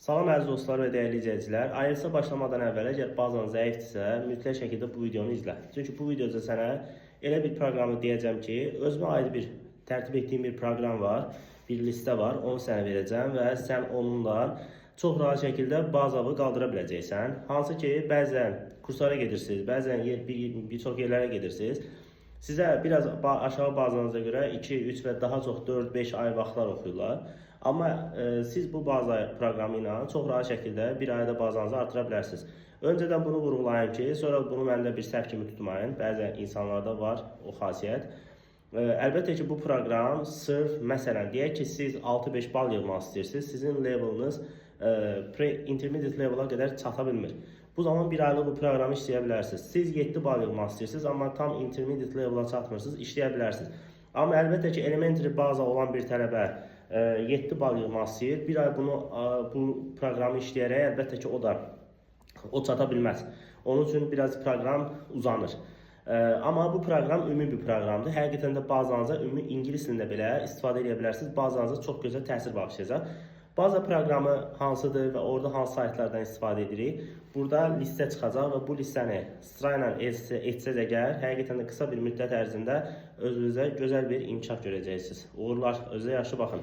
Salam əziz dostlar və dəyərli izləyicilər. IELTS-ə başlamadan əvvəl əgər bazan zəifdirsə, mütləq şəkildə bu videonu izlə. Çünki bu videoda sənə elə bir proqramı deyəcəm ki, özümə aid bir tərtib etdiyim bir proqram var, bir listə var, onu sənə verəcəm və sən onunla çox rahat şəkildə bazavı qaldıra biləcəksən. Hansı ki, bəzən kurslara gedirsiniz, bəzən bir çox yerlərə gedirsiniz. Sizə biraz aşağı bazanıza görə 2, 3 və daha çox 4, 5 ay vaxtlar oxuyurlar. Amma siz bu baza proqramı ilə çox rahat şəkildə bir ayda bazanızı artıra bilərsiniz. Öncədən bunu vurğulayım ki, sonra bunu məndə bir səhv kimi tutmayın. Bəzən insanlarda var o xasiyyət. Əlbəttə ki, bu proqram sırf, məsələn, deyək ki, siz 6-5 bal yığmaq istəyirsiniz, sizin leveliniz pre-intermediate levela qədər çata bilmir. Bu zaman bir aylıq bu proqramı işləyə bilərsiniz. Siz 7 bal yığmaq istəyirsiniz, amma tam intermediate levela çatmırsınız, işləyə bilərsiniz. Amma əlbəttə ki, elementary baza olan bir tələbə 7 bal yığmaq istəyir. Bir ay bu proqramı işləyərək əlbəttə ki, o çata bilməz. Onun üçün biraz proqram uzanır. Amma bu proqram ümumi bir proqramdır. Həqiqətən də bazanıza ümumi ingilis dilində belə istifadə edə bilərsiniz. Bazanıza çox gözəl təsir bağışlayacaq. Baza proqramı hansıdır və orada hansı saytlardan istifadə edirik? Burada listə çıxacaq və bu listəni sırayla etsəz əgər, həqiqətən də qısa bir müddət ərzində özünüzə gözəl bir inkişaf görəcəksiniz. Uğurlar, özünüzə yaxşı baxın.